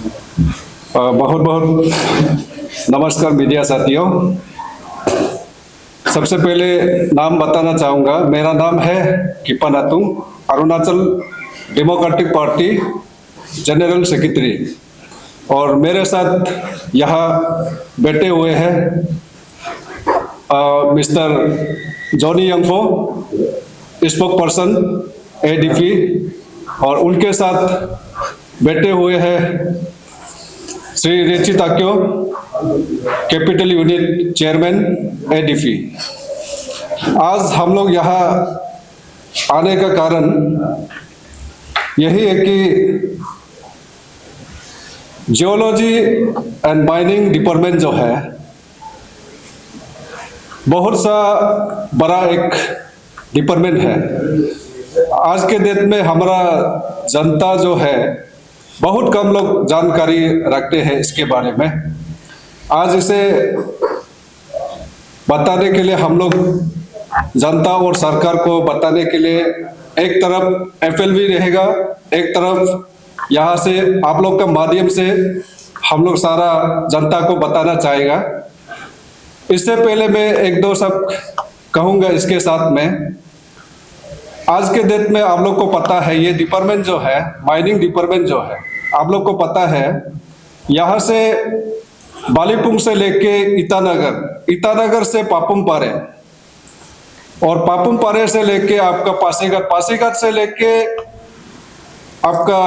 बहुत बहुत नमस्कार मीडिया साथियों। सबसे पहले नाम बताना चाहूँगा। मेरा नाम है Kipa Natung, Arunachal Democratic Party general secretary. और मेरे साथ यहाँ बैठे हुए हैं mister Johnny Yangfo, spokesperson ADP, और उनके साथ बैठे हुए हैं Shri Rechi Takyo, capital unit chairman ADP. आज हम लोग यहाँ आने का कारण यही है कि जियोलॉजी एंड माइनिंग डिपार्टमेंट जो है बहुत सा बड़ा एक डिपार्टमेंट है। आज के डेट में हमारा जनता जो है बहुत कम लोग जानकारी रखते हैं इसके बारे में। आज इसे बताने के लिए हम लोग जनता और सरकार को बताने के लिए एक तरफ एफएलवी रहेगा, एक तरफ यहाँ से आप लोग का माध्यम से हम लोग सारा जनता को बताना चाहेगा। इससे पहले मैं एक दो शब्द कहूँगा इसके साथ में। आज के डेट में आप लोग को पता है ये डिपार्टमेंट जो है, माइनिंग डिपार्टमेंट जो है, आप लोग को पता है यहाँ से बालीपुंग से लेके ईटानगर, ईटानगर से पापुम पारे, और पापुम पारे से लेके आपका पासीघाट, पासीघाट से लेके आपका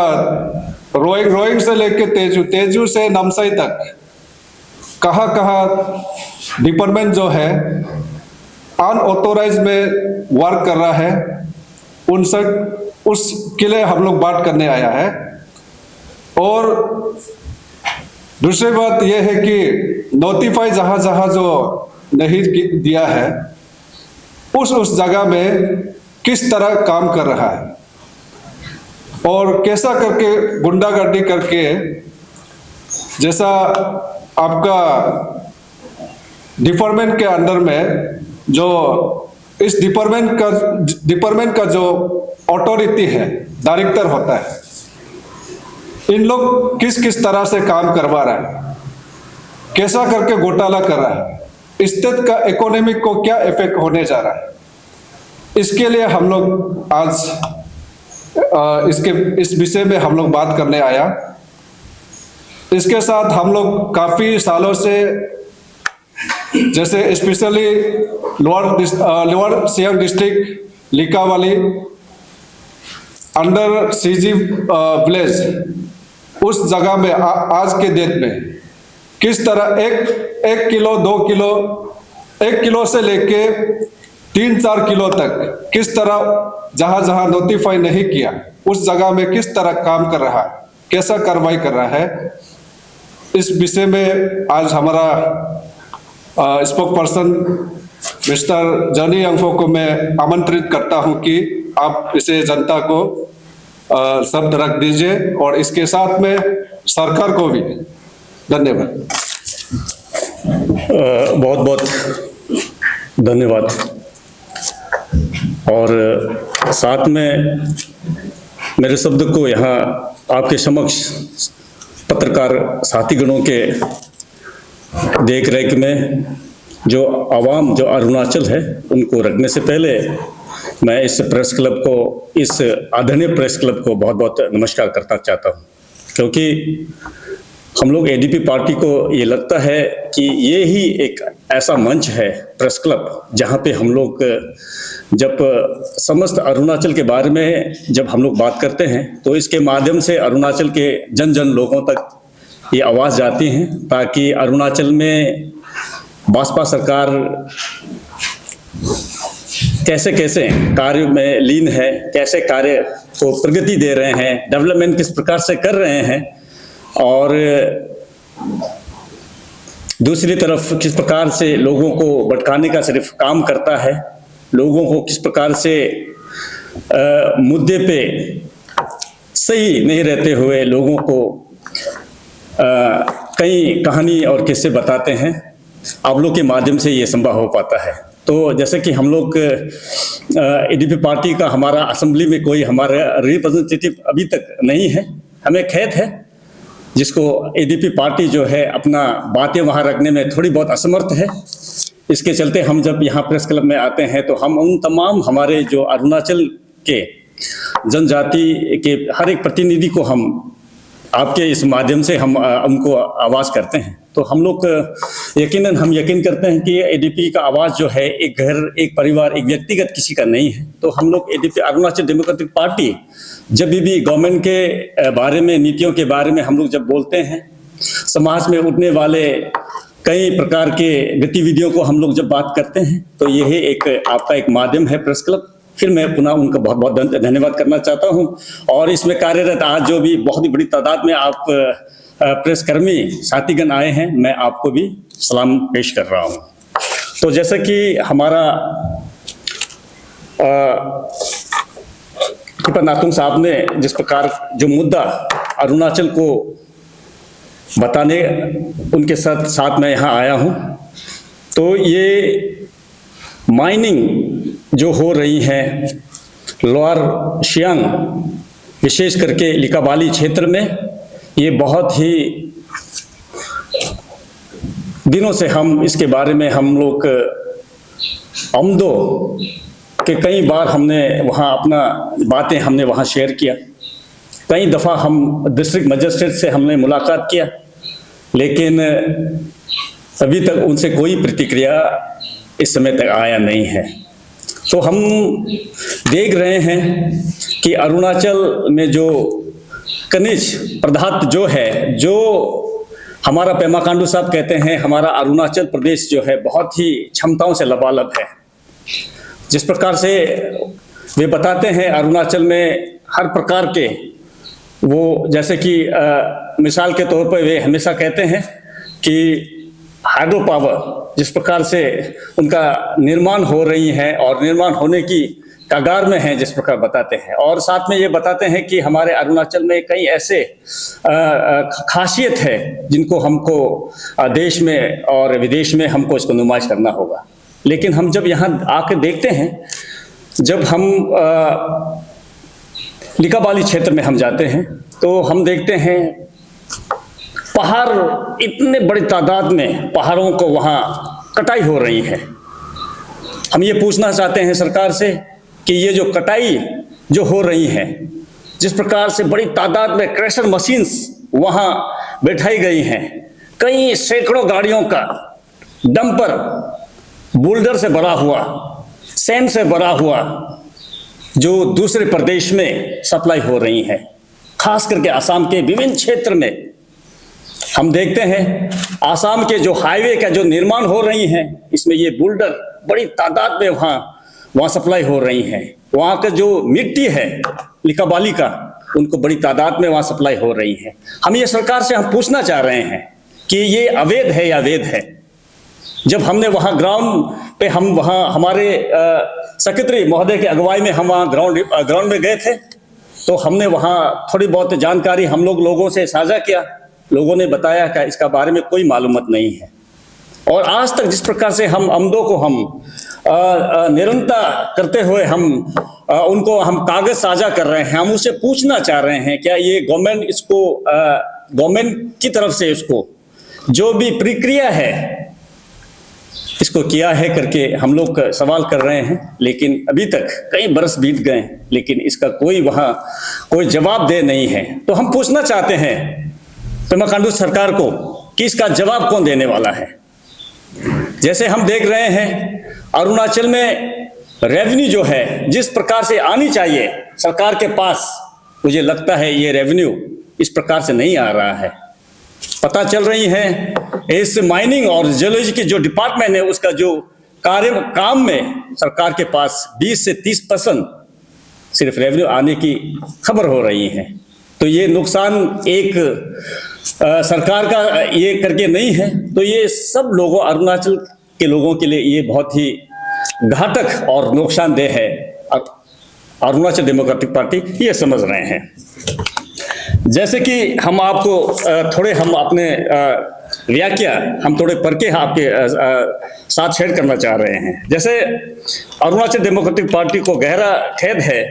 रोइंग, रोइंग से लेके तेजू, तेजू से नामसाई तक कहाँ डिपार्टमेंट जो है अनऑथोराइज में वर्क कर रहा है, उसके लिए हम लोग बात करने आया है। और दूसरी बात यह है कि नोटिफाई जहां जहां जो नहीं दिया है उस जगह में किस तरह काम कर रहा है और कैसा करके गुंडागर्दी करके, जैसा आपका डिपार्टमेंट के अंदर में जो इस डिपार्टमेंट का जो अथॉरिटी है, डायरेक्टर होता है, इन लोग किस किस तरह से काम करवा रहा है, कैसा करके घोटाला कर रहा है, स्टेट का इकोनॉमिक को क्या इफेक्ट होने जा रहा है, इसके लिए हम लोग आज इस विषय में हम लोग बात करने आया। इसके साथ हम लोग काफी सालों से, जैसे specially lower Siang district Likabali under सीजी विलेज, उस जगह में आज के डेट में किस तरह एक किलो 2 किलो, 1 किलो से लेके 3-4 किलो तक किस तरह जहां जहां नोटिफाई नहीं किया उस जगह में किस तरह काम कर रहा है, कैसा कार्रवाई कर रहा है, इस विषय में आज हमारा स्पोक पर्सन मिस्टर जॉनी यंगफो को मैं आमंत्रित करता हूं कि आप इसे जनता को शब्द रख दीजिए और इसके साथ में सरकार को भी धन्यवाद। बहुत बहुत धन्यवाद। और साथ में मेरे शब्द को यहाँ आपके समक्ष पत्रकार साथीगणों के देख रेख में जो आवाम जो अरुणाचल है उनको रखने से पहले मैं इस प्रेस क्लब को, इस आदरणीय प्रेस क्लब को बहुत बहुत नमस्कार करना चाहता हूँ, क्योंकि हम लोग एडीपी पार्टी को ये लगता है कि ये ही एक ऐसा मंच है प्रेस क्लब जहाँ पे हम लोग जब समस्त अरुणाचल के बारे में जब हम लोग बात करते हैं तो इसके माध्यम से अरुणाचल के जन जन लोगों तक ये आवाज़ जाती है, ताकि अरुणाचल में भाजपा सरकार कैसे कैसे कार्य में लीन है, कैसे कार्य को प्रगति दे रहे हैं, डेवलपमेंट किस प्रकार से कर रहे हैं, और दूसरी तरफ किस प्रकार से लोगों को भटकाने का सिर्फ काम करता है, लोगों को किस प्रकार से मुद्दे पे सही नहीं रहते हुए लोगों को कई कहानी और किस्से बताते हैं। आप लोग के माध्यम से ये संभव हो पाता है। तो जैसे कि हम लोग एडीपी पार्टी का हमारा असेंबली में कोई हमारा रिप्रेजेंटेटिव अभी तक नहीं है, हमें खेद है, जिसको एडीपी पार्टी जो है अपना बातें वहाँ रखने में थोड़ी बहुत असमर्थ है। इसके चलते हम जब यहाँ प्रेस क्लब में आते हैं तो हम उन तमाम हमारे जो अरुणाचल के जनजाति के हर एक प्रतिनिधि को हम आपके इस माध्यम से हम उनको आवाज़ करते हैं। तो हम लोग यकीनन हम यकीन करते हैं कि एडीपी का आवाज़ जो है एक घर, एक परिवार, एक व्यक्तिगत किसी का नहीं है। तो हम लोग एडीपी अरुणाचल डेमोक्रेटिक पार्टी जब भी गवर्नमेंट के बारे में, नीतियों के बारे में हम लोग जब बोलते हैं, समाज में उठने वाले कई प्रकार के गतिविधियों को हम लोग जब बात करते हैं, तो यही एक आपका एक माध्यम है प्रेस क्लब। फिर मैं पुनः उनका बहुत बहुत धन्यवाद करना चाहता हूं। और इसमें कार्यरत आज जो भी बहुत ही बड़ी तादाद में आप प्रेस कर्मी साथीगण आए हैं, मैं आपको भी सलाम पेश कर रहा हूं। तो जैसा कि हमारा नातुंग साहब ने जिस प्रकार जो मुद्दा अरुणाचल को बताने उनके साथ मैं यहाँ आया हूँ, तो ये माइनिंग जो हो रही है लोअर सियांग, विशेष करके लिकाबाली क्षेत्र में, ये बहुत ही दिनों से हम इसके बारे में हम लोग अमदो के कई बार हमने वहाँ अपना बातें हमने वहाँ शेयर किया। कई दफ़ा हम डिस्ट्रिक्ट मजिस्ट्रेट से हमने मुलाकात किया, लेकिन अभी तक उनसे कोई प्रतिक्रिया इस समय तक आया नहीं है। तो हम देख रहे हैं कि अरुणाचल में जो खनिज पदार्थ जो है, जो हमारा पेमा खांडू साहब कहते हैं, हमारा अरुणाचल प्रदेश जो है बहुत ही क्षमताओं से लबालब है। जिस प्रकार से वे बताते हैं अरुणाचल में हर प्रकार के वो, जैसे कि मिसाल के तौर पर वे हमेशा कहते हैं कि हाइड्रो पावर जिस प्रकार से उनका निर्माण हो रही है और निर्माण होने की कगार में है, जिस प्रकार बताते हैं। और साथ में ये बताते हैं कि हमारे अरुणाचल में कई ऐसे खासियत है जिनको हमको देश में और विदेश में हमको इसको नुमाइश करना होगा। लेकिन हम जब यहाँ आकर देखते हैं, जब हम लिकाबाली क्षेत्र में हम जाते हैं, तो हम देखते हैं पहाड़, इतने बड़ी तादाद में पहाड़ों को वहाँ कटाई हो रही है। हम ये पूछना चाहते हैं सरकार से कि ये जो कटाई जो हो रही है, जिस प्रकार से बड़ी तादाद में क्रशर मशीन्स वहाँ बैठाई गई हैं, कई सैकड़ों गाड़ियों का डंपर बुलडर से भरा हुआ, सैंड से भरा हुआ, जो दूसरे प्रदेश में सप्लाई हो रही है, खास करके आसाम के विभिन्न क्षेत्र में। हम देखते हैं आसाम के जो हाईवे का जो निर्माण हो रही है, इसमें ये बुलडर बड़ी तादाद में वहाँ सप्लाई हो रही है। वहाँ का जो मिट्टी है लिकाबाली का, उनको बड़ी तादाद में वहाँ सप्लाई हो रही है। हम ये सरकार से हम पूछना चाह रहे हैं कि ये अवैध है या वैध है। जब हमने वहाँ ग्राउंड पे हम वहाँ हमारे सेक्रेटरी महोदय की अगुवाई में हम वहाँ ग्राउंड में गए थे, तो हमने वहाँ थोड़ी बहुत जानकारी हम लोगों से साझा किया। लोगों ने बताया कि इसका बारे में कोई मालूमात नहीं है। और आज तक जिस प्रकार से हम अमदों को हम निरंतर करते हुए हम उनको हम कागज साझा कर रहे हैं, हम उससे पूछना चाह रहे हैं क्या ये गवर्नमेंट इसको गवर्नमेंट की तरफ से इसको जो भी प्रक्रिया है इसको किया है करके हम लोग सवाल कर रहे हैं। लेकिन अभी तक कई बरस बीत गए, लेकिन इसका कोई वहाँ कोई जवाब दे नहीं है। तो हम पूछना चाहते हैं पेमा खांडू सरकार को कि इसका जवाब कौन देने वाला है। जैसे हम देख रहे हैं अरुणाचल में रेवेन्यू जो है जिस प्रकार से आनी चाहिए सरकार के पास, मुझे लगता है ये रेवेन्यू इस प्रकार से नहीं आ रहा है। पता चल रही है इस माइनिंग और जियोलॉजी की जो डिपार्टमेंट है उसका जो काम में सरकार के पास 20 से 30% सिर्फ रेवेन्यू आने की खबर हो रही है। तो ये नुकसान एक सरकार का ये करके नहीं है, तो ये सब लोगों अरुणाचल के लोगों के लिए ये बहुत ही घातक और नुकसानदेह है। अरुणाचल डेमोक्रेटिक पार्टी ये समझ रहे हैं। जैसे कि हम आपको थोड़े हम अपने व्याख्या हम थोड़े पढ़ के आपके साथ शेयर करना चाह रहे हैं। जैसे अरुणाचल डेमोक्रेटिक पार्टी को गहरा खेद है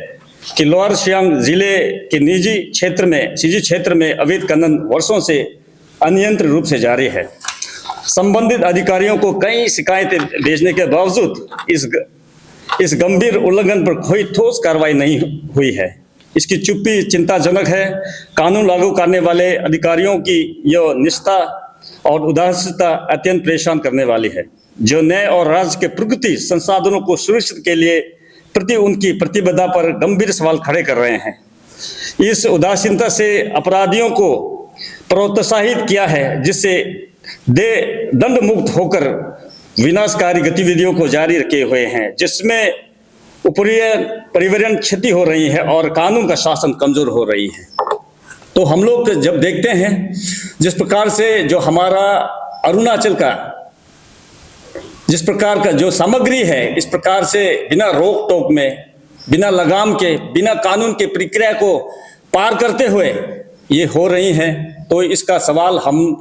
कि लोअर सियांग जिले के निजी क्षेत्र में अवैध खनन वर्षों से अनियंत्रित रूप से जारी है। संबंधित अधिकारियों को कई शिकायतें भेजने के बावजूद इस गंभीर उल्लंघन पर कोई ठोस कार्रवाई नहीं हुई है। इसकी चुप्पी चिंताजनक है। कानून लागू करने वाले अधिकारियों की यह निष्ठा और उदासीनता अत्यंत परेशान करने वाली है, जो न्याय और राज्य के प्रकृति संसाधनों को सुरक्षित के लिए प्रति उनकी प्रतिबद्धता पर गंभीर सवाल खड़े कर रहे हैं। इस उदासीनता से अपराधियों को प्रोत्साहित किया है, जिससे दंड मुक्त होकर विनाशकारी गतिविधियों को जारी रखे हुए हैं, जिसमें ऊपरीय पर्यावरण क्षति हो रही है और कानून का शासन कमजोर हो रही है। तो हम लोग जब देखते हैं जिस प्रकार से जो हमारा अरुणाचल का जिस प्रकार का जो सामग्री है, इस प्रकार से बिना रोक टोक में, बिना लगाम के, बिना कानून के प्रक्रिया को पार करते हुए ये हो रही हैं, तो इसका सवाल हम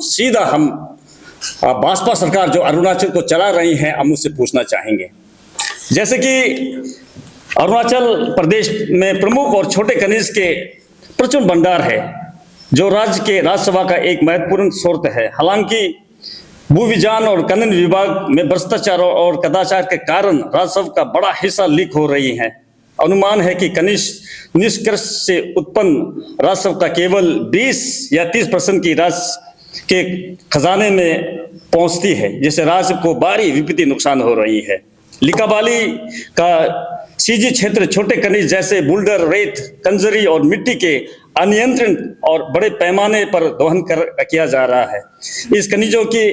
भाजपा सरकार जो अरुणाचल को चला रही है, हम उससे पूछना चाहेंगे। जैसे कि अरुणाचल प्रदेश में प्रमुख और छोटे खनिज के प्रचुर भंडार है, जो राज्य के राज्यसभा का एक महत्वपूर्ण स्रोत है। हालांकि भूविज्ञान और खनन विभाग में भ्रष्टाचार और कदाचार के कारण राजस्व का बड़ा हिस्सा लीक हो रही है। अनुमान है कि खनिज निष्कर्ष से उत्पन्न राजस्व का केवल 20 या 30% की राजस्व के खजाने में पहुंचती है, जिससे राज्य को भारी वित्तीय नुकसान हो रही है। लिकाबाली का सीजी क्षेत्र छोटे खनिज जैसे बुल्डर, रेत, कंजरी और मिट्टी के अनियंत्रित और बड़े पैमाने पर दोहन किया जा रहा है। इस खनिजों की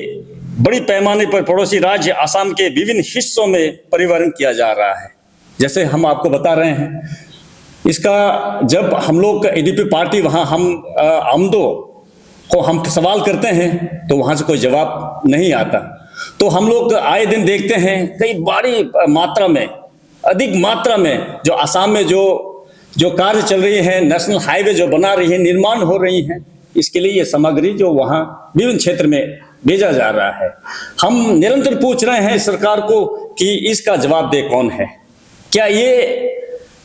बड़ी पैमाने पर पड़ोसी राज्य असम के विभिन्न हिस्सों में परिवहन किया जा रहा है। जैसे हम आपको बता रहे हैं, इसका जब हम लोग एडीपी पार्टी वहां आमदो को हम सवाल करते हैं तो वहां से कोई जवाब नहीं आता। तो हम लोग आए दिन देखते हैं कई बड़ी मात्रा में, अधिक मात्रा में जो असम में जो कार्य चल रही है, नेशनल हाईवे जो बना रही है, निर्माण हो रही है, इसके लिए ये सामग्री जो वहां विभिन्न क्षेत्र में भेजा जा रहा है। हम निरंतर पूछ रहे हैं सरकार को कि इसका जवाब दे कौन है। क्या ये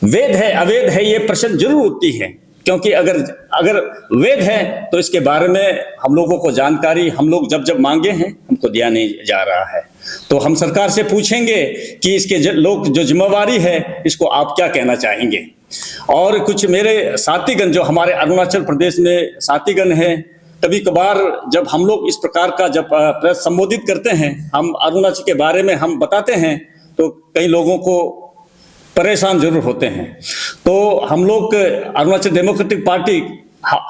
वैध है, अवैध है, ये प्रश्न जरूर उठती है, क्योंकि अगर वैध है तो इसके बारे में हम लोगों को जानकारी हम लोग जब मांगे हैं हमको दिया नहीं जा रहा है। तो हम सरकार से पूछेंगे कि इसके जो जिम्मेवारी है, इसको आप क्या कहना चाहेंगे। और कुछ मेरे साथीगण जो हमारे अरुणाचल प्रदेश में साथीगण हैं, कभी कभार जब हम लोग इस प्रकार का जब प्रेस संबोधित करते हैं, हम अरुणाचल के बारे में हम बताते हैं, तो कई लोगों को परेशान जरूर होते हैं। तो हम लोग अरुणाचल डेमोक्रेटिक पार्टी,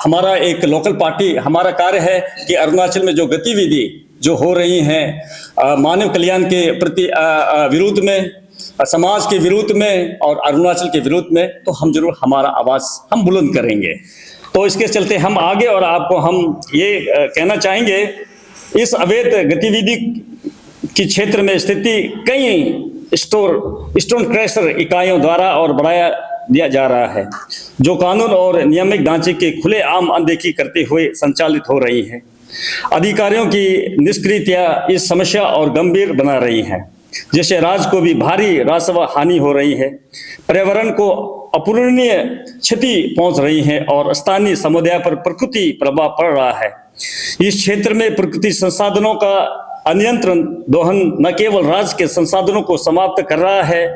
हमारा एक लोकल पार्टी, हमारा कार्य है कि अरुणाचल में जो गतिविधि जो हो रही हैं मानव कल्याण के प्रति विरुद्ध में, समाज के विरुद्ध में और अरुणाचल के विरुद्ध में, तो हम जरूर हमारा आवाज हम बुलंद करेंगे। तो इसके चलते हम आगे और आपको हम ये कहना चाहेंगे, इस अवैध गतिविधि की क्षेत्र में स्थिति कई स्टोन क्रशर इकाइयों द्वारा और बढ़ाया दिया जा रहा है, जो कानून और नियामक ढांचे के खुले आम अनदेखी करते हुए संचालित हो रही है। अधिकारियों की निष्क्रियता इस समस्या और गंभीर बना रही है, जिससे राज्य को भी भारी राजस्व हानि हो रही है, पर्यावरण को अपूरणीय क्षति पहुंच रही है और स्थानीय समुदाय पर प्रकृति प्रभाव पड़ रहा है। इस क्षेत्र में प्रकृति संसाधनों का अनियंत्रण दोहन न केवल राज्य के संसाधनों को समाप्त कर रहा है,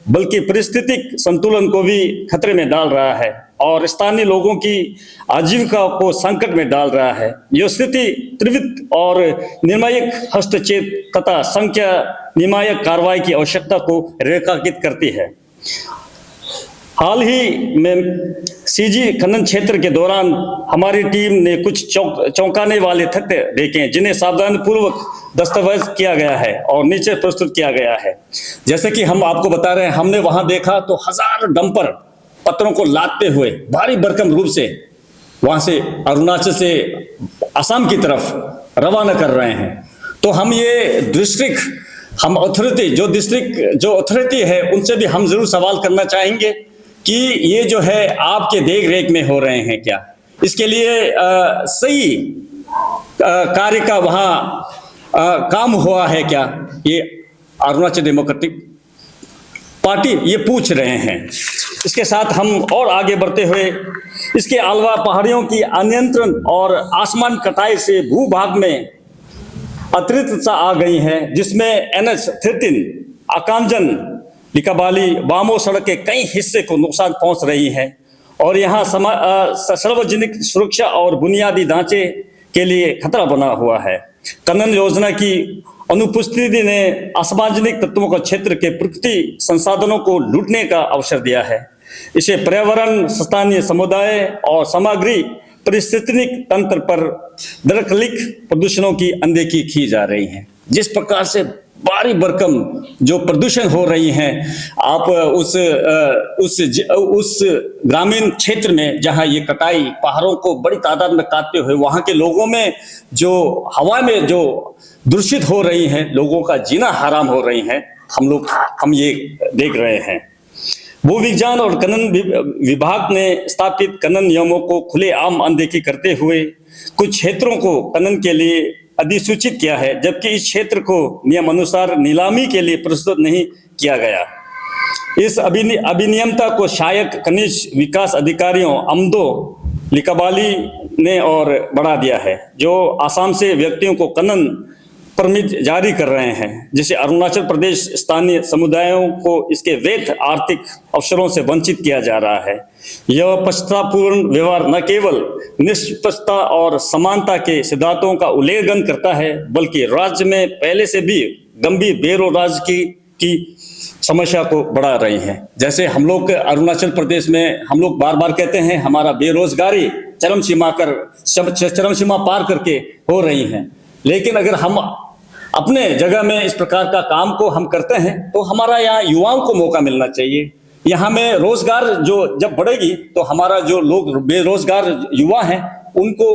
बल्कि पारिस्थितिक संतुलन को भी खतरे में डाल रहा है और स्थानीय लोगों की आजीविका को संकट में डाल रहा है। यह स्थिति त्वरित और निर्णायक हस्तक्षेप तथा संख्या निर्णायक कार्रवाई की आवश्यकता को रेखांकित करती है। हाल ही में सीजी खनन क्षेत्र के दौरान हमारी टीम ने कुछ चौंकाने वाले तथ्य देखे, जिन्हें सावधानीपूर्वक दस्तावेज किया गया है और नीचे प्रस्तुत किया गया है। जैसे कि हम आपको बता रहे हैं, हमने वहां देखा तो हजारों डंपर पत्थरों को लादते हुए भारी भरकम रूप से वहां से अरुणाचल से असम की तरफ रवाना कर रहे हैं। तो हम ये जो अथॉरिटी है, उनसे भी हम जरूर सवाल करना चाहेंगे कि ये जो है आपके देख रेख में हो रहे हैं क्या, इसके लिए सही कार्य का वहां काम हुआ है क्या, ये अरुणाचल डेमोक्रेटिक पार्टी ये पूछ रहे हैं। इसके साथ हम और आगे बढ़ते हुए इसके अलावा पहाड़ियों की अनियंत्रण और आसमान कटाई से भूभाग में अतिरिक्त आ गई है, जिसमें NH-13 अकांजन लिकाबाली वामो सड़क के कई हिस्से को नुकसान पहुंच रही है और यहाँ सार्वजनिक सुरक्षा और बुनियादी ढांचे के लिए खतरा बना हुआ है। कनन योजना की अनुपस्थिति ने असामाजिक तत्वों का क्षेत्र के प्रकृति संसाधनों को लूटने का अवसर दिया है। इसे पर्यावरण, स्थानीय समुदाय और सामग्री पारिस्थितिक तंत्र पर दरअसल प्रदूषणों की अनदेखी की जा रही है। जिस प्रकार से भारी भरकम जो प्रदूषण हो रही हैं, आप उस ग्रामीण क्षेत्र में जहां ये कटाई पहाड़ों को बड़ी तादाद में काटते हुए वहां के लोगों में जो हवा में जो दूषित हो रही हैं, लोगों का जीना हराम हो रही हैं, हम ये देख रहे हैं। भू विज्ञान और खनन विभाग ने स्थापित खनन नियमों को खुलेआम अनदेखी करते हुए कुछ क्षेत्रों को खनन के लिए अधिसूचित किया है, जबकि इस क्षेत्र को नियम अनुसार नीलामी के लिए प्रस्तुत नहीं किया गया। इस अभिनियमता को सहायक खनिज विकास अधिकारियों अमदो लिकाबाली ने और बढ़ा दिया है, जो आसाम से व्यक्तियों को खनन परमिट जारी कर रहे हैं, जिसे अरुणाचल प्रदेश स्थानीय समुदायों को इसके वैध आर्थिक अवसरों से वंचित किया जा रहा है। यह पश्चातापूर्ण व्यवहार न केवल निष्पक्षता और समानता के सिद्धांतों का उल्लंघन करता है, बल्कि राज्य में पहले से भी गंभीर बेरोजगारी की समस्या को बढ़ा रही है। जैसे हम लोग अरुणाचल प्रदेश में हम लोग बार बार कहते हैं हमारा बेरोजगारी चरम सीमा पार करके हो रही है, लेकिन अगर हम अपने जगह में इस प्रकार का काम को हम करते हैं तो हमारा यहाँ युवाओं को मौका मिलना चाहिए। यहाँ में रोजगार जो जब बढ़ेगी तो हमारा जो लोग बेरोजगार युवा हैं उनको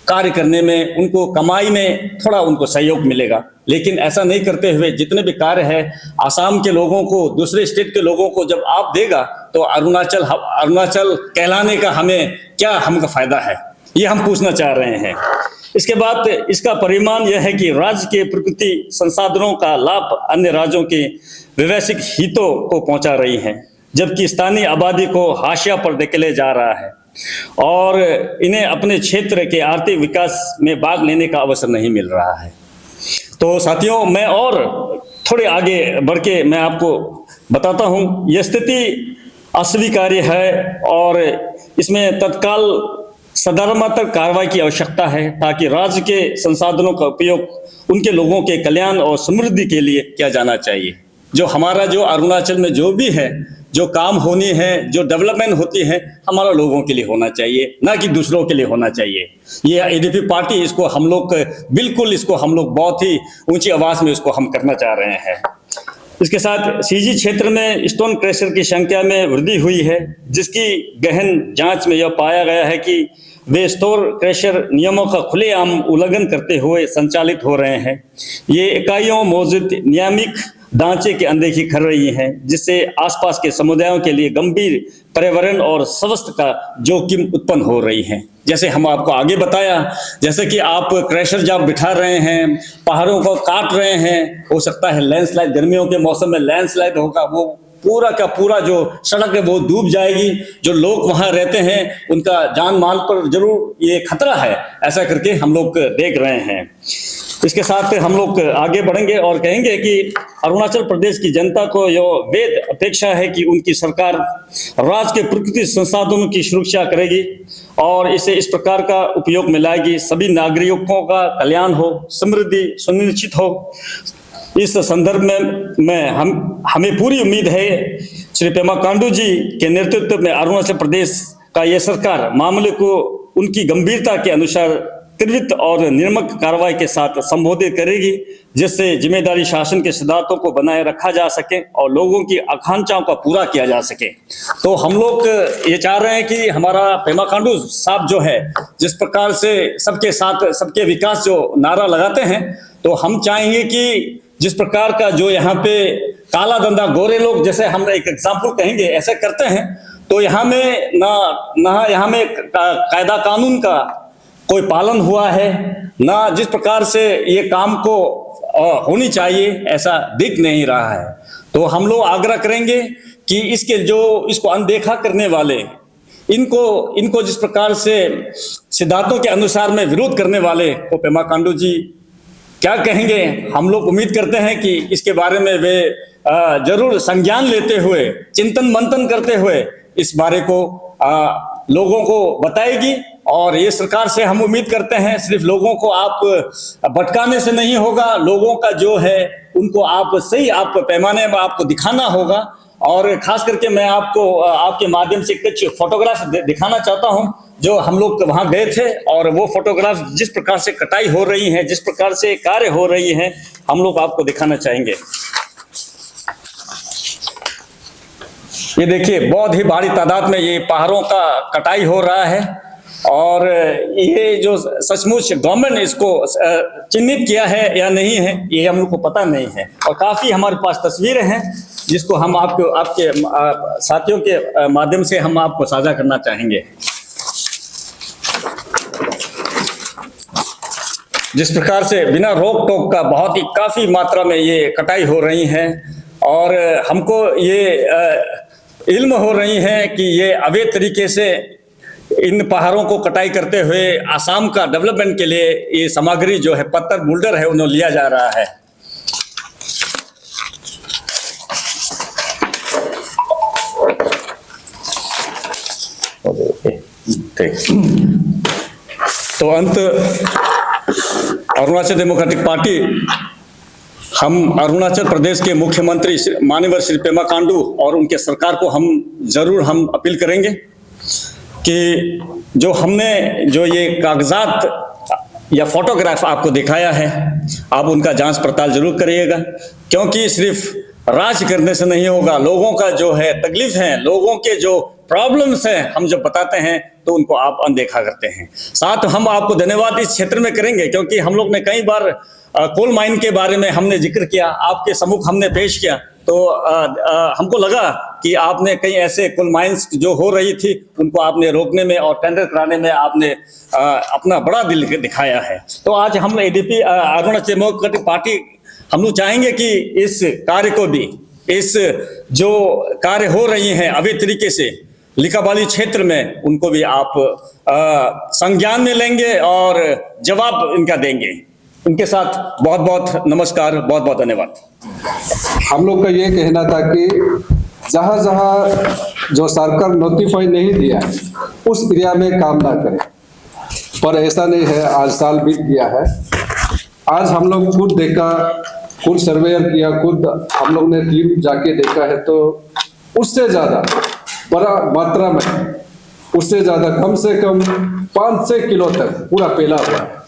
कार्य करने में, उनको कमाई में थोड़ा उनको सहयोग मिलेगा। लेकिन ऐसा नहीं करते हुए जितने भी कार्य है आसाम के लोगों को, दूसरे स्टेट के लोगों को जब आप देगा तो अरुणाचल कहलाने का हमें क्या हमका फायदा है, ये हम पूछना चाह रहे हैं। इसके बाद इसका परिणाम यह है कि राज्य के प्रकृति संसाधनों का लाभ अन्य राज्यों के व्यवसायिक हितों को पहुंचा रही है, जबकि स्थानीय आबादी को हाशिया पर धकेले जा रहा है और इन्हें अपने क्षेत्र के आर्थिक विकास में भाग लेने का अवसर नहीं मिल रहा है। तो साथियों, मैं और थोड़े आगे बढ़ के मैं आपको बताता हूँ, यह स्थिति अस्वीकार्य है और इसमें तत्काल सकारात्मक कार्रवाई की आवश्यकता है, ताकि राज्य के संसाधनों का उपयोग उनके लोगों के कल्याण और समृद्धि के लिए किया जाना चाहिए। जो हमारा जो अरुणाचल में जो भी है, जो काम होनी है, जो डेवलपमेंट होती है, हमारा लोगों के लिए होना चाहिए, ना कि दूसरों के लिए होना चाहिए। ये ADP पार्टी इसको हम लोग बहुत ही ऊंची आवाज में इसको हम करना चाह रहे हैं। इसके साथ CG क्षेत्र में स्टोन क्रशर की संख्या में वृद्धि हुई है, जिसकी गहन जांच में यह पाया गया है कि वे स्टोन क्रशर नियमों का खुलेआम उल्लंघन करते हुए संचालित हो रहे हैं। ये इकाइयों मौजूद नियामक ढांचे की अनदेखी कर रही हैं, जिससे आसपास के समुदायों के लिए गंभीर पर्यावरण और स्वास्थ्य का जोखिम उत्पन्न हो रही है। जैसे हम आपको आगे बताया, जैसे कि आप क्रशर जब बिठा रहे हैं, पहाड़ों को काट रहे हैं, हो सकता है लैंडस्लाइड, गर्मियों के मौसम में लैंडस्लाइड होगा, वो पूरा का पूरा जो सड़क है वो डूब जाएगी। जो लोग वहां रहते हैं उनका जान माल पर जरूर ये खतरा है। ऐसा करके हम लोग देख रहे हैं। इसके साथ हम लोग आगे बढ़ेंगे और कहेंगे कि अरुणाचल प्रदेश की जनता को यह वेद अपेक्षा है कि उनकी सरकार राज्य के प्रकृति संसाधनों की सुरक्षा करेगी और इसे इस प्रकार का उपयोग में लाएगी, सभी नागरिकों का कल्याण हो, समृद्धि सुनिश्चित हो। इस संदर्भ में हमें पूरी उम्मीद है श्री पेमा खांडू जी के नेतृत्व में अरुणाचल प्रदेश का यह सरकार मामले को उनकी गंभीरता के अनुसार त्वरित और निर्मक कार्रवाई के साथ संबोधित करेगी, जिससे जिम्मेदारी शासन के सिद्धांतों को बनाए रखा जा सके और लोगों की आकांक्षाओं का पूरा किया जा सके। तो हम लोग ये चाह रहे हैं कि हमारा पेमा खांडू साहब जो है, जिस प्रकार से सबके साथ सबके विकास जो नारा लगाते हैं, तो हम चाहेंगे कि जिस प्रकार का जो यहाँ पे काला धंधा गोरे लोग, जैसे हम एक एग्जाम्पल कहेंगे, ऐसे करते हैं, तो यहाँ में ना यहाँ में कायदा कानून का कोई पालन हुआ है, ना जिस प्रकार से ये काम को होनी चाहिए ऐसा दिख नहीं रहा है। तो हम लोग आग्रह करेंगे कि इसको अनदेखा करने वाले, इनको जिस प्रकार से सिद्धांतों के अनुसार में विरोध करने वाले को पेमा खांडू जी क्या कहेंगे। हम लोग उम्मीद करते हैं कि इसके बारे में वे जरूर संज्ञान लेते हुए, चिंतन मंथन करते हुए इस बारे को लोगों को बताएगी। और ये सरकार से हम उम्मीद करते हैं सिर्फ लोगों को आप भटकाने से नहीं होगा, लोगों का जो है उनको आप सही पैमाने में आपको दिखाना होगा। और खास करके मैं आपको आपके माध्यम से कुछ फोटोग्राफ दिखाना चाहता हूं जो हम लोग वहां गए थे, और वो फोटोग्राफ जिस प्रकार से कटाई हो रही है, जिस प्रकार से कार्य हो रही है, हम लोग आपको दिखाना चाहेंगे। ये देखिए, बहुत ही भारी तादाद में ये पहाड़ों का कटाई हो रहा है, और ये जो सचमुच गवर्नमेंट ने इसको चिन्हित किया है या नहीं है ये हम लोग को पता नहीं है। और काफी हमारे पास तस्वीरें हैं जिसको हम आपके साथियों के माध्यम से हम आपको साझा करना चाहेंगे। जिस प्रकार से बिना रोक टोक का बहुत ही काफी मात्रा में ये कटाई हो रही है, और हमको ये इल्म हो रही है कि ये अवैध तरीके से इन पहाड़ों को कटाई करते हुए आसाम का डेवलपमेंट के लिए ये सामग्री जो है, पत्थर बोल्डर है, उन्हें लिया जा रहा है। तो अंत अरुणाचल डेमोक्रेटिक पार्टी, हम अरुणाचल प्रदेश के मुख्यमंत्री माननीय श्री पेमा खांडू और उनके सरकार को हम जरूर अपील करेंगे कि जो ये कागजात या फोटोग्राफ आपको दिखाया है, आप उनका जांच पड़ताल जरूर करिएगा, क्योंकि सिर्फ राज करने से नहीं होगा। लोगों का जो है तकलीफ है, लोगों के जो प्रॉब्लम्स हैं, हम जब बताते हैं तो उनको आप अनदेखा करते हैं। साथ हम आपको धन्यवाद इस क्षेत्र में करेंगे, क्योंकि हम लोग ने कई बार कोल माइन के बारे में हमने जिक्र किया, आपके सम्मुख हमने पेश किया, तो हमको लगा कि आपने कई ऐसे कोल माइंस जो हो रही थी उनको आपने रोकने में और टेंडर कराने में आपने अपना बड़ा दिल दिखाया है। तो आज हम एडीपी अरुणाचल डेमोक्रेटिक पार्टी हम लोग चाहेंगे कि इस कार्य को भी, इस जो कार्य हो रही हैं अवैध तरीके से लिकाबाली क्षेत्र में, उनको भी आप संज्ञान में लेंगे और जवाब इनका देंगे। इनके साथ बहुत बहुत नमस्कार, बहुत बहुत धन्यवाद। हम लोग का ये कहना था कि जहां जहां जो सरकार नोटिफाई नहीं दिया उस एरिया में काम ना करें, पर ऐसा नहीं है। आज साल बीत गया है, आज हम लोग खुद देखा, खुद सर्वेयर किया, खुद हम लोग ने टीम जाके देखा है, तो उससे ज्यादा बड़ा मात्रा में, उससे ज्यादा कम से कम 5-6 किलो तक पूरा फैला हुआ है।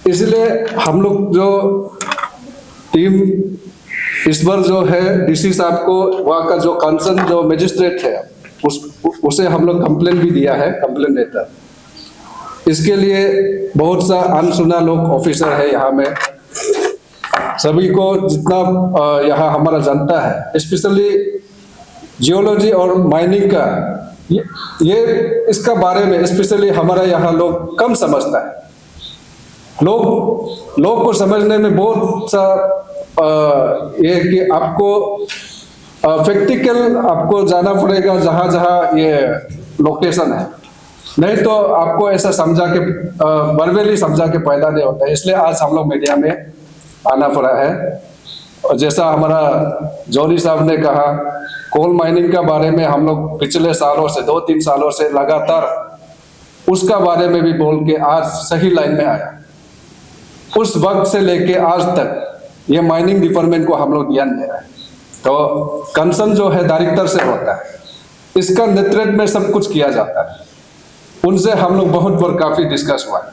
इसलिए हम लोग जो टीम इस बार जो है डीसी साहब को, वहाँ का जो कंसर्न जो मजिस्ट्रेट है उसे हम लोग कंप्लेन भी दिया है, कंप्लेन लेटर। इसके लिए बहुत सा अनसुना लोग ऑफिसर है यहाँ में, सभी को जितना यहाँ हमारा जनता है, स्पेशली जियोलॉजी और माइनिंग का ये इसका बारे में स्पेशली हमारा यहाँ लोग कम समझता है। लोग को समझने में बहुत सा ये कि आपको प्रैक्टिकल आपको जाना पड़ेगा जहाँ जहाँ ये लोकेशन है, नहीं तो आपको ऐसा समझा के बर्बेली समझा के पैदा नहीं होता है। इसलिए आज हम लोग मीडिया में आना पड़ा है। और जैसा हमारा जौहरी साहब ने कहा, कोल माइनिंग का बारे में हम लोग पिछले सालों से 2-3 सालों से लगातार उसका बारे में भी बोल के आज सही लाइन में आया। उस वक्त से लेके आज तक ये माइनिंग डिपार्टमेंट को हम लोग ध्यान दे रहे हैं। तो कंसर्न जो है डायरेक्टर से होता है, इसका नेतृत्व में सब कुछ किया जाता है। उनसे हम लोग बहुत बार काफी डिस्कस हुआ है,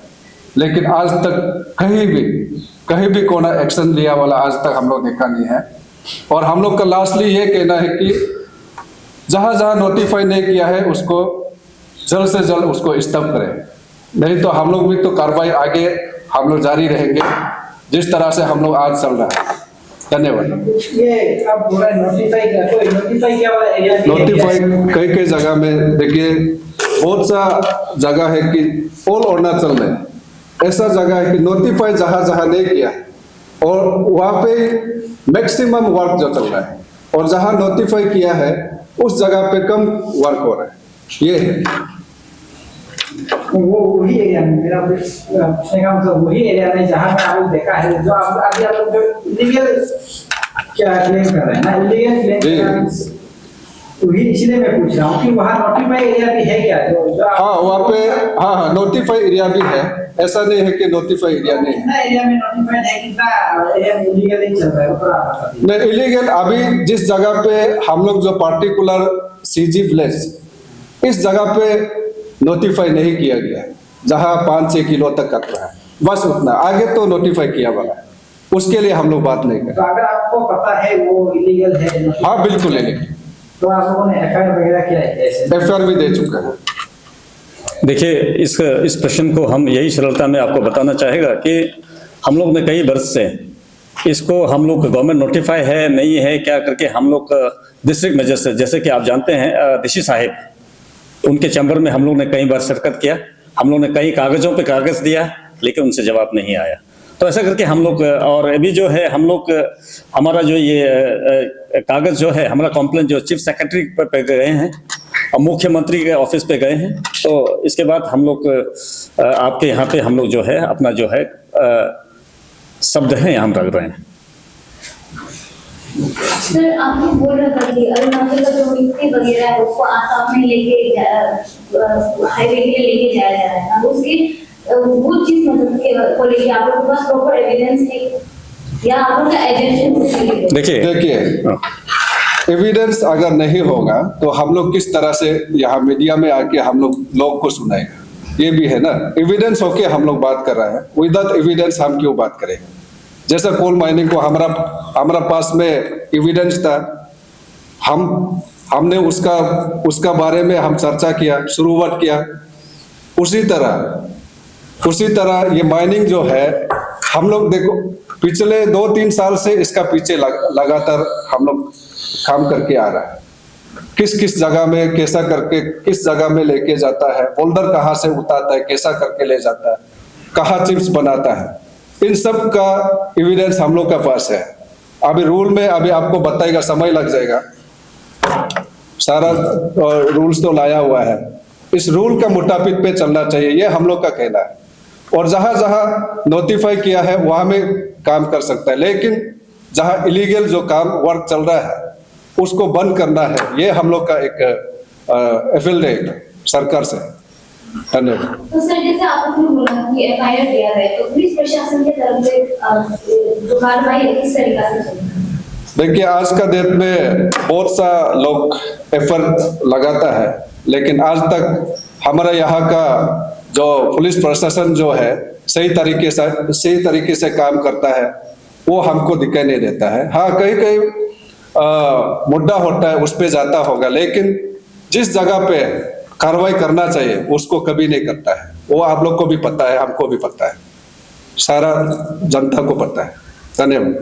लेकिन आज तक कहीं भी कोई एक्शन लिया वाला आज तक हम लोग देखा नहीं है। और हम लोग का लास्टली ये कहना है कि जहां जहां नोटिफाई नहीं किया है उसको जल्द से जल्द उसको स्टॉप करें, नहीं तो हम लोग भी तो कार्रवाई आगे हम लोग जारी रहेंगे जिस तरह से हम लोग आज चल रहा है। धन्यवाद। ये अब पूरा नोटिफाई क्या वाला एरिया, नोटिफाई कई जगह में देखिए, बहुत सा जगह है कि ऑल अरुणाचल में ऐसा जगह है कि नोटिफाई जहां जहां नहीं किया और वहां पे मैक्सिमम वर्क जो चल रहा है। और जहां नोटिफाई किया है उस जगह पे कम वर्क हो रहा है, ये है। वो वही एरिया में मेरा पूछने का मतलब वही एरिया में जहाँ पे आप लोग देखा है, जो आप अभी आप लोग जो इलीगल क्या क्लेम कर रहे हैं ना, इलीगल क्लेम वही, इसलिए मैं पूछ रहा हूँ कि वहाँ नोटिफाई एरिया भी है क्या, जो हाँ वहाँ पे, हाँ नोटिफाई एरिया भी है, ऐसा नहीं है कि नोटिफाई एरिया नहीं है। कितना एरिया में नोटिफाइड है, कितना एरिया में इलीगल ही चल रहा है, वो थोड़ा आप बता दीजिए। नहीं इलीगल, अभी जिस जगह पे हम लोग जो पार्टिकुलर सीजी विलेज, इस जगह पे नोटिफाई नहीं किया गया है, जहाँ 5-6 किलो तक कचरा है, बस उतना, आगे तो नोटिफाई किया वाला है, उसके लिए हम लोग बात नहीं तो करें। अगर आपको पता है वो इलीगल है, हाँ बिल्कुल इलीगल, तो आप लोगों ने एफआईआर वगैरह किया है कैसे? एफआईआर भी दे चुका है। देखिए, इस प्रश्न को हम यही सरलता में आपको बताना चाहेगा कि हम लोग ने कई वर्ष से इसको, हम लोग गवर्नमेंट नोटिफाई है नहीं है क्या करके हम लोग डिस्ट्रिक्ट मैजिस्ट्रेट, जैसे कि आप जानते हैं डीसी साहिब, उनके चैम्बर में हम लोग ने कई बार शिरकत किया, हम लोग ने कई कागजों पे कागज दिया, लेकिन उनसे जवाब नहीं आया। तो ऐसा करके हम लोग, और अभी जो है हम लोग, हमारा जो ये कागज जो है, हमारा कंप्लेंट जो चीफ सेक्रेटरी पे गए हैं और मुख्यमंत्री के ऑफिस पे गए हैं, तो इसके बाद हम लोग आपके यहाँ पे हम लोग जो है अपना जो है शब्द है यहाँ रख रहे हैं। सर, आप लोग बोल रहे थे कि अरुणाचल का जो मिट्टी वगैरह है उसको आसाम में हाईवे के लिए लेके जाया जा रहा है, उसकी वो चीज मतलब को लेके आप लोगों के पास प्रॉपर एविडेंस है या आप लोग का एजेंसी? देखिए, एविडेंस अगर नहीं होगा तो हम लोग किस तरह से यहाँ मीडिया में आके हम लोग को सुनाएगा, ये भी है ना। एविडेंस होके हम लोग बात कर रहे हैं, विदाउट एविडेंस हम क्यों बात करेंगे। जैसे कोल माइनिंग को हमारा पास में एविडेंस था, हमने उसका बारे में हम चर्चा किया, शुरुआत किया। उसी तरह ये माइनिंग जो है, हम लोग देखो पिछले 2-3 साल से इसका पीछे लगातार हम लोग काम करके आ रहा है। किस जगह में कैसा करके किस जगह में लेके जाता है, बोल्डर कहाँ से उतारता है, कैसा करके ले जाता है, कहाँ चिप्स बनाता है, इन सब का एविडेंस हम लोग का पास है। अभी रूल में अभी आपको बताएगा, समय लग जाएगा, सारा रूल्स तो लाया हुआ है, इस रूल का मुताबिक पे चलना चाहिए, ये हम लोग का कहना है। और जहां जहां नोटिफाई किया है वहां में काम कर सकता है, लेकिन जहां इलीगल जो काम वर्क चल रहा है उसको बंद करना है, ये हम लोग का एक अपील है सरकार से। धन्यवाद। तो सर, जैसे आपने बोला कि एफआईआर दिया है, तो पुलिस प्रशासन की तरफ से जो कार्रवाई है किस तरीके से चल रही है? देखिए, आज का डेट में बहुत सा लोग एफर्ट लगाता है, लेकिन आज तक हमारा यहाँ का जो पुलिस प्रशासन जो है सही तरीके से काम करता है, वो हमको दिखाई नहीं देता है। हाँ, कहीं मुद्दा होता है, उस पे जाता होगा, लेकिन जिस जगह पे कार्रवाई करना चाहिए उसको कभी नहीं करता है। वो आप लोग को भी पता है, हमको भी पता है, सारा जनता को पता है। धन्यवाद।